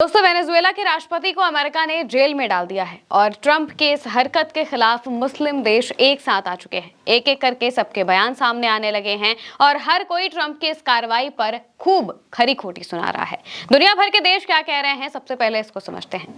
दोस्तों, वेनेजुएला के राष्ट्रपति को अमेरिका ने जेल में डाल दिया है और ट्रंप के इस हरकत के खिलाफ मुस्लिम देश एक साथ आ चुके हैं। एक एक करके सबके बयान सामने आने लगे हैं और हर कोई ट्रंप की इस कार्रवाई पर खूब खरी खोटी सुना रहा है। दुनिया भर के देश क्या कह रहे हैं, सबसे पहले इसको समझते हैं।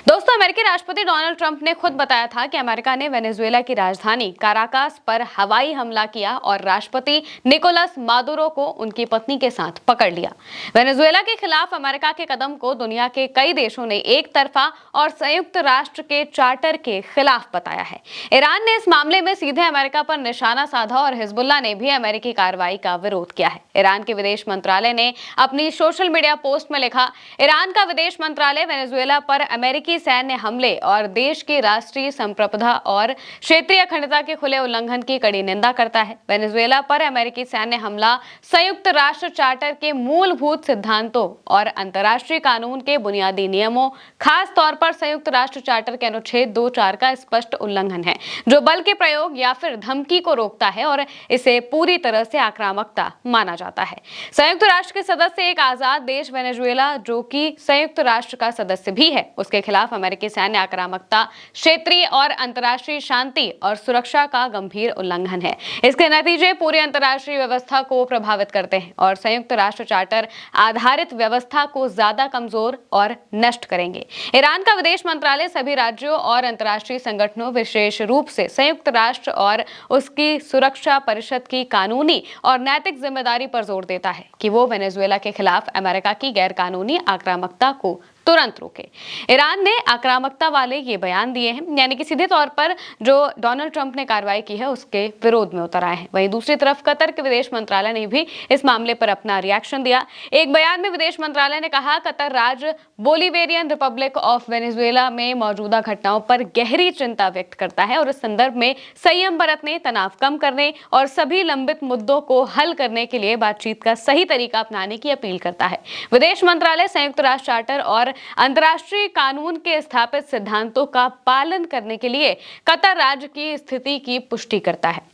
दोस्तों, अमेरिकी राष्ट्रपति डोनाल्ड ट्रंप ने खुद बताया था कि अमेरिका ने वेनेजुएला की राजधानी काराकास पर हवाई हमला किया और राष्ट्रपति निकोलस मादुरो को उनकी पत्नी के साथ पकड़ लिया। वेनेजुएला के खिलाफ अमेरिका के कदम को दुनिया के कई देशों ने एक तरफा और संयुक्त राष्ट्र के चार्टर के खिलाफ बताया है। ईरान ने इस मामले में सीधे अमेरिका पर निशाना साधा और हिजबुल्लाह ने भी अमेरिकी कार्रवाई का विरोध किया है। ईरान के विदेश मंत्रालय ने अपनी सोशल मीडिया पोस्ट में लिखा, ईरान का विदेश मंत्रालय वेनेजुएला पर अमेरिकी सैन्य हमले और देश की राष्ट्रीय संप्रभुता और क्षेत्रीय अखंडता के खुले उल्लंघन की कड़ी निंदा करता है। वेनेजुएला पर अमेरिकी सैन्य हमला संयुक्त राष्ट्र चार्टर के मूलभूत सिद्धांतों और अंतर्राष्ट्रीय कानून के बुनियादी नियमों, खास तौर पर संयुक्त राष्ट्र चार्टर के अनुच्छेद 2.4 का स्पष्ट उल्लंघन है, जो बल के प्रयोग या फिर धमकी को रोकता है और इसे पूरी तरह से आक्रामकता माना जाता है। संयुक्त राष्ट्र के सदस्य एक आजाद देश वेनेजुएला, जो कि संयुक्त राष्ट्र का सदस्य भी है, उसके खिलाफ अमेरिकी सैन्य आक्रामकता क्षेत्रीय और अंतर्राष्ट्रीय शांति और सुरक्षा का गंभीर उल्लंघन है। इसके नतीजे पूरी अंतर्राष्ट्रीय व्यवस्था को प्रभावित करते हैं और संयुक्त राष्ट्र चार्टर आधारित व्यवस्था को ज्यादा कमजोर और नष्ट करेंगे। ईरान का विदेश मंत्रालय सभी राज्यों और अंतर्राष्ट्रीय संगठनों, विशेष रूप से संयुक्त राष्ट्र और उसकी सुरक्षा परिषद की कानूनी और नैतिक जिम्मेदारी पर जोर देता है कि वो वेनेजुएला के खिलाफ अमेरिका की गैरकानूनी आक्रामकता को तुरंत रोके। ईरान ने आक्रामकता वाले ये बयान दिए हैं, यानी कि सीधे तौर पर जो डोनाल्ड ट्रंप ने कार्रवाई की है उसके विरोध में उतर आए हैं। वहीं दूसरी तरफ कतर के विदेश मंत्रालय ने भी इस मामले पर अपना रिएक्शन दिया। एक बयान में विदेश मंत्रालय ने कहा, कतर राज्य बोलिवेरियन रिपब्लिक ऑफ वेनेजुएला में मौजूदा घटनाओं पर गहरी चिंता व्यक्त करता है और इस संदर्भ में संयम बरतने, तनाव कम करने और सभी लंबित मुद्दों को हल करने के लिए बातचीत का सही तरीका अपनाने की अपील करता है। विदेश मंत्रालय संयुक्त राष्ट्र चार्टर और अंतर्राष्ट्रीय कानून के स्थापित सिद्धांतों का पालन करने के लिए कतर राज्य की स्थिति की पुष्टि करता है,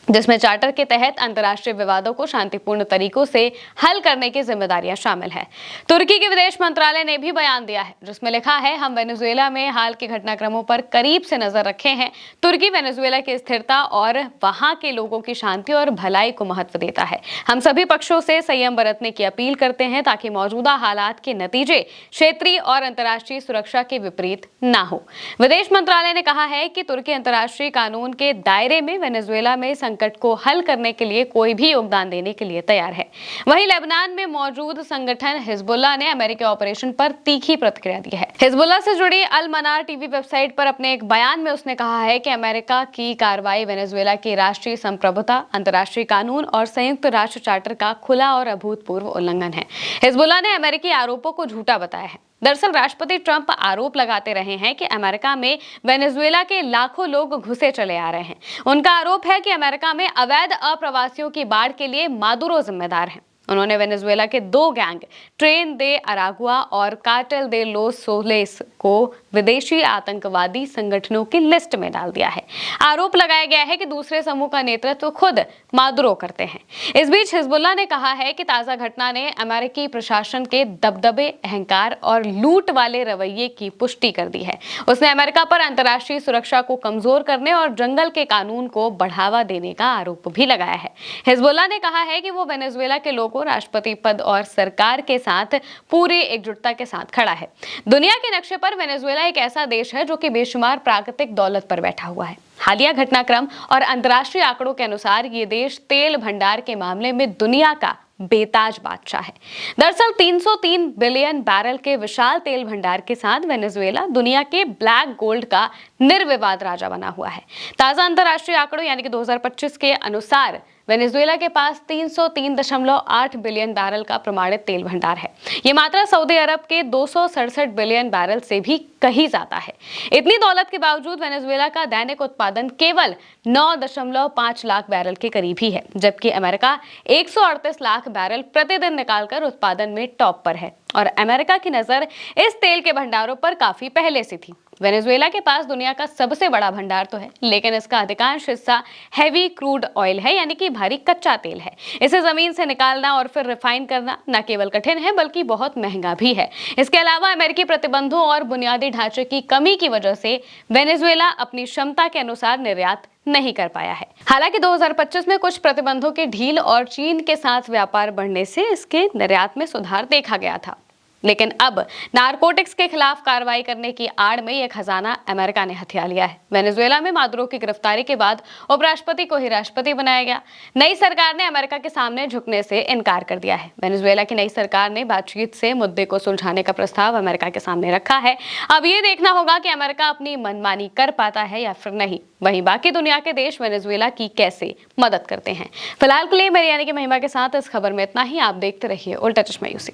जिसमें चार्टर के तहत अंतर्राष्ट्रीय विवादों को शांतिपूर्ण तरीकों से हल करने की जिम्मेदारियां शामिल है। तुर्की के विदेश मंत्रालय ने भी बयान दिया है, जिसमें लिखा है, हम वेनेजुएला में हाल के घटनाक्रमों पर करीब से नजर रखे हैं। तुर्की वेनेजुएला की स्थिरता और वहां के लोगों की शांति और भलाई को महत्व देता है। हम सभी पक्षों से संयम बरतने की अपील करते हैं ताकि मौजूदा हालात के नतीजे क्षेत्रीय और अंतर्राष्ट्रीय सुरक्षा के विपरीत न हो। विदेश मंत्रालय ने कहा है कि तुर्की अंतर्राष्ट्रीय कानून के दायरे में वेनेजुएला में संकट को हल करने के लिए कोई भी योगदान देने के लिए तैयार है। वहीं लेबनान में मौजूद संगठन हिजबुल्लाह ने अमेरिकी ऑपरेशन पर तीखी प्रतिक्रिया दी है। हिजबुल्लाह से जुड़ी अल मनार टीवी वेबसाइट पर अपने एक बयान में उसने कहा है कि अमेरिका की कार्रवाई वेनेजुएला की राष्ट्रीय संप्रभुता, अंतर्राष्ट्रीय कानून और संयुक्त राष्ट्र चार्टर का खुला और अभूतपूर्व उल्लंघन है। हिजबुल्लाह ने अमेरिकी आरोपों को झूठा बताया है। दरअसल राष्ट्रपति ट्रंप आरोप लगाते रहे हैं कि अमेरिका में वेनेजुएला के लाखों लोग घुसे चले आ रहे हैं। उनका आरोप है कि अमेरिका में अवैध अप्रवासियों की बाढ़ के लिए मादुरो जिम्मेदार है। उन्होंने वेनेजुएला के दो गैंग, ट्रेन दे अरागुआ और कार्टेल दे लोस सोलेस, को विदेशी आतंकवादी संगठनों की लिस्ट में डाल दिया है। आरोप लगाया गया है कि दूसरे समूह का नेतृत्व खुद मादुरो करते हैं। इस बीच हिजबुल्लाह ने कहा है कि ताजा घटना ने अमेरिकी प्रशासन के दबदबे, अहंकार और लूट वाले रवैये की पुष्टि कर दी है। उसने अमेरिका पर अंतर्राष्ट्रीय सुरक्षा को कमजोर करने और जंगल के कानून को बढ़ावा देने का आरोप भी लगाया है। हिजबुल्लाह ने कहा है कि वो वेनेजुएला के लोगों, राष्ट्रपति पद और सरकार के साथ पूरी एकजुटता के साथ खड़ा है। दुनिया के नक्शे पर वेनेजुएला एक ऐसा देश है जो कि बेशुमार प्राकृतिक दौलत पर बैठा हुआ है। हालिया घटनाक्रम और अंतर्राष्ट्रीय आंकड़ों के अनुसार ये देश तेल भंडार के मामले में दुनिया का बेताज बादशाह है। दरअसल 303 बिलियन बैरल के विशाल तेल भंडार के साथ वेनेजुएला दुनिया के ब्लैक गोल्ड का निर्विवाद राजा बना हुआ है। ताजा अंतर्राष्ट्रीय आंकड़ों यानी कि 2025 के अनुसार वेनेजुएला के पास 303.8 बिलियन बैरल का प्रमाणित तेल भंडार है। ये मात्रा सऊदी अरब के 267 बिलियन बैरल से भी कहीं ज्यादा है। इतनी दौलत के बावजूद वेनेजुएला का दैनिक उत्पादन केवल 9.5 लाख बैरल के करीब ही है, जबकि अमेरिका 138 लाख बैरल प्रतिदिन निकालकर उत्पादन में टॉप पर है और अमेरिका की नजर इस तेल के भंडारों पर काफी पहले से थी। वेनेजुएला के पास दुनिया का सबसे बड़ा भंडार तो है, लेकिन इसका अधिकांश हिस्सा हैवी क्रूड ऑयल है, यानी कि भारी कच्चा तेल है। इसे जमीन से निकालना और फिर रिफाइन करना न केवल कठिन है बल्कि बहुत महंगा भी है। इसके अलावा अमेरिकी प्रतिबंधों और बुनियादी ढांचे की कमी की वजह से वेनेजुएला अपनी क्षमता के अनुसार निर्यात नहीं कर पाया है। हालांकि 2025 में कुछ प्रतिबंधों की ढील और चीन के साथ व्यापार बढ़ने से इसके निर्यात में सुधार देखा गया था, लेकिन अब नारकोटिक्स के खिलाफ कार्रवाई करने की आड़ में यह खजाना अमेरिका ने हथिया लिया है। वेनेजुएला में मादुरो की गिरफ्तारी के बाद उपराष्ट्रपति को ही राष्ट्रपति बनाया गया। नई सरकार ने अमेरिका के सामने झुकने से इनकार कर दिया है। वेनेजुएला की नई सरकार ने बातचीत से मुद्दे को सुलझाने का प्रस्ताव अमेरिका के सामने रखा है। अब ये देखना होगा कि अमेरिका अपनी मनमानी कर पाता है या फिर नहीं। वहीं बाकी दुनिया के देश वेनेजुएला की कैसे मदद करते हैं। फिलहाल के लिए मेरी यानी कि महिमा के साथ इस खबर में इतना ही। आप देखते रहिए उल्टा चश्मा यूसी।